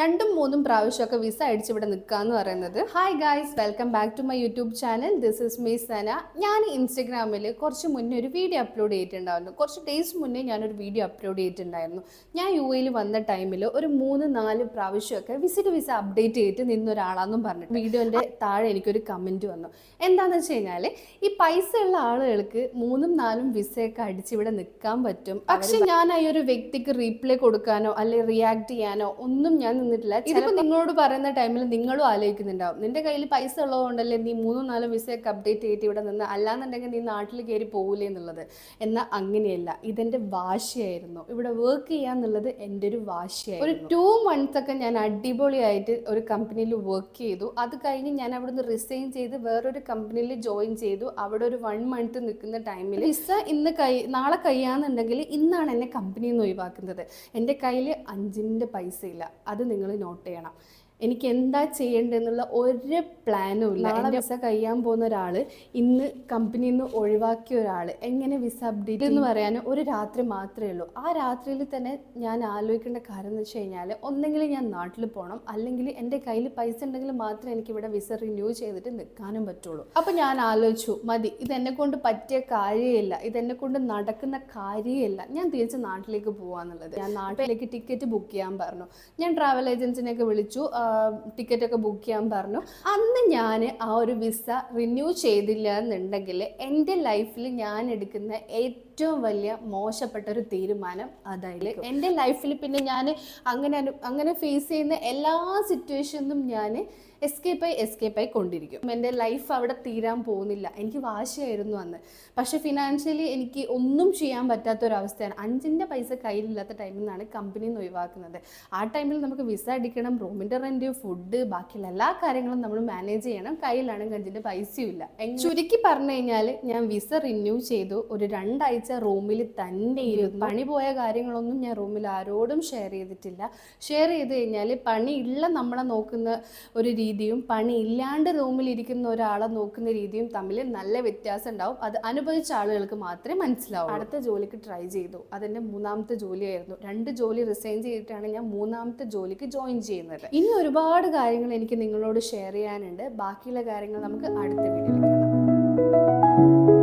രണ്ടും മൂന്നും പ്രാവശ്യമൊക്കെ വിസ അടിച്ച് ഇവിടെ നിൽക്കാന്ന് പറയുന്നത്. Hi guys, welcome back to my YouTube channel. This is me Sana. ഞാൻ ഇൻസ്റ്റഗ്രാമിൽ കുറച്ച് മുന്നേ ഒരു വീഡിയോ അപ്ലോഡ് ചെയ്തിട്ടുണ്ടായിരുന്നു. കുറച്ച് ഡേയ്സ് മുന്നേ ഞാനൊരു വീഡിയോ അപ്ലോഡ് ചെയ്തിട്ടുണ്ടായിരുന്നു. ഞാൻ UAE വന്ന ടൈമിൽ ഒരു 3-4 പ്രാവശ്യമൊക്കെ വിസ അപ്ഡേറ്റ് ചെയ്തിട്ട് നിന്നൊരാളാണെന്നും പറഞ്ഞിട്ട് വീഡിയോൻ്റെ താഴെ എനിക്കൊരു കമൻറ്റ് വന്നു. എന്താണെന്ന് വെച്ച് കഴിഞ്ഞാൽ ഈ പൈസ ഉള്ള ആളുകൾക്ക് 3-4 വിസയൊക്കെ അടിച്ച് ഇവിടെ നിൽക്കാൻ പറ്റും. പക്ഷെ ഞാൻ ഈ ഒരു വ്യക്തിക്ക് റീപ്ലൈ കൊടുക്കാനോ അല്ലെങ്കിൽ റിയാക്ട് ചെയ്യാനോ ഒന്നും ഞാൻ നിന്നിട്ടില്ല. ഇതിപ്പോൾ നിങ്ങളോട് പറയുന്ന ടൈമിൽ നിങ്ങളും ആലോചിക്കുന്നുണ്ടാവും, നിന്റെ കയ്യിൽ പൈസ ഉള്ളതുകൊണ്ടല്ലേ നീ 3-4 വിസയൊക്കെ അപ്ഡേറ്റ് ചെയ്തിട്ട് ഇവിടെ നിന്ന്, അല്ലാന്നുണ്ടെങ്കിൽ നീ നാട്ടിൽ കയറി പോകില്ലേ എന്നുള്ളത്. എന്നാൽ അങ്ങനെയല്ല, ഇതെൻ്റെ വാശിയായിരുന്നു. ഇവിടെ വർക്ക് ചെയ്യാന്നുള്ളത് എൻ്റെ ഒരു വാശിയായിരുന്നു. ഒരു 2 months ഒക്കെ ഞാൻ അടിപൊളിയായിട്ട് ഒരു കമ്പനിയിൽ വർക്ക് ചെയ്തു. അത് കഴിഞ്ഞ് ഞാൻ അവിടുന്ന് റിസൈൻ ചെയ്ത് വേറൊരു കമ്പനിയിൽ ജോയിൻ ചെയ്തു. അവിടെ ഒരു 1 month നിൽക്കുന്ന ടൈമിൽ വിസ നാളെ കഴിയാന്നുണ്ടെങ്കിൽ ഇന്നാണ് എന്നെ കമ്പനിയിൽ നിന്ന് ഒഴിവാക്കുന്നത്. എൻ്റെ കയ്യിൽ 5 പൈസ ഇല്ല. അത് നിങ്ങൾ നോട്ട് ചെയ്യണം. എനിക്ക് എന്താ ചെയ്യേണ്ടതെന്നുള്ള ഒരു പ്ലാനും ഇല്ല. നാളെ വിസ കഴിയാൻ പോകുന്ന ഒരാൾ, ഇന്ന് കമ്പനിയിൽ നിന്ന് ഒഴിവാക്കിയ ഒരാൾ എങ്ങനെ വിസ അപ്ഡേറ്റ് എന്ന് പറയാൻ ഒരു രാത്രി മാത്രമേ ഉള്ളൂ. ആ രാത്രിയിൽ തന്നെ ഞാൻ ആലോചിക്കേണ്ട കാര്യം എന്ന് വെച്ച് കഴിഞ്ഞാൽ, ഒന്നെങ്കിൽ ഞാൻ നാട്ടിൽ പോകണം, അല്ലെങ്കിൽ എൻ്റെ കയ്യിൽ പൈസ ഉണ്ടെങ്കിൽ മാത്രമേ എനിക്കിവിടെ വിസ റിന്യൂ ചെയ്തിട്ട് നിൽക്കാനും പറ്റുള്ളൂ. അപ്പോൾ ഞാൻ ആലോചിച്ചു, മതി, ഇതെന്നെ കൊണ്ട് പറ്റിയ കാര്യമില്ല, ഇതെന്നെ കൊണ്ട് നടക്കുന്ന കാര്യമില്ല, ഞാൻ തിരിച്ച് നാട്ടിലേക്ക് പോകാന്നുള്ളത്. ഞാൻ നാട്ടിലേക്ക് ടിക്കറ്റ് ബുക്ക് ചെയ്യാൻ പറഞ്ഞു. ഞാൻ ട്രാവൽ ഏജൻസിനെയൊക്കെ വിളിച്ചു, ടിക്കറ്റൊക്കെ ബുക്ക് ചെയ്യാൻ പറഞ്ഞു. അന്ന് ഞാൻ ആ ഒരു വിസ റിന്യൂ ചെയ്തില്ല എന്നുണ്ടെങ്കിൽ എൻ്റെ ലൈഫിൽ ഞാൻ എടുക്കുന്ന ഏറ്റവും വലിയ മോശപ്പെട്ട ഒരു തീരുമാനം അതായത് എൻ്റെ ലൈഫിൽ പിന്നെ ഞാൻ അങ്ങനെ ഫേസ് ചെയ്യുന്ന എല്ലാ സിറ്റുവേഷനും ഞാൻ എസ്കേപ്പായി കൊണ്ടിരിക്കും. എൻ്റെ ലൈഫ് അവിടെ തീരാൻ പോകുന്നില്ല. എനിക്ക് വാശിയായിരുന്നു അന്ന്. പക്ഷെ ഫിനാൻഷ്യലി എനിക്ക് ഒന്നും ചെയ്യാൻ പറ്റാത്തൊരവസ്ഥയാണ്. 5 പൈസ കയ്യിലില്ലാത്ത ടൈമിൽ നിന്നാണ് കമ്പനിയിൽ നിന്ന് ഒഴിവാക്കുന്നത്. ആ ടൈമിൽ നമുക്ക് വിസ അടിക്കണം, റൂമിൻ്റെ റെൻറ്റ്, ഫുഡ്, ബാക്കിയുള്ള എല്ലാ കാര്യങ്ങളും നമ്മൾ മാനേജ് ചെയ്യണം. കയ്യിലാണെങ്കിൽ 5 പൈസയും ഇല്ല. ചുരുക്കി പറഞ്ഞു കഴിഞ്ഞാൽ ഞാൻ വിസ റിന്യൂ ചെയ്തു. ഒരു 2 ആഴ്ച റൂമിൽ തന്നെ ഇരുന്നു. പണി പോയ കാര്യങ്ങളൊന്നും ഞാൻ റൂമിൽ ആരോടും ഷെയർ ചെയ്തിട്ടില്ല. ഷെയർ ചെയ്ത് കഴിഞ്ഞാൽ പണിയുള്ള നമ്മളെ നോക്കുന്ന ഒരു രീതിയും പണി ഇല്ലാണ്ട് റൂമിൽ ഇരിക്കുന്ന ഒരാളെ നോക്കുന്ന രീതിയും തമ്മിൽ നല്ല വ്യത്യാസം ഉണ്ടാവും. അത് അനുഭവിച്ച ആളുകൾക്ക് മാത്രമേ മനസ്സിലാവൂ. അടുത്ത ജോലിക്ക് ട്രൈ ചെയ്തു. അതെൻ്റെ 3ാമത്തെ ജോലിയായിരുന്നു. 2 ജോലി റിസൈൻ ചെയ്തിട്ടാണ് ഞാൻ 3ാമത്തെ ജോലിക്ക് ജോയിൻ ചെയ്യുന്നത്. ഇനി ഒരുപാട് കാര്യങ്ങൾ എനിക്ക് നിങ്ങളോട് ഷെയർ ചെയ്യാനുണ്ട്. ബാക്കിയുള്ള കാര്യങ്ങൾ നമുക്ക് അടുത്ത വീഡിയോയിൽ കാണാം.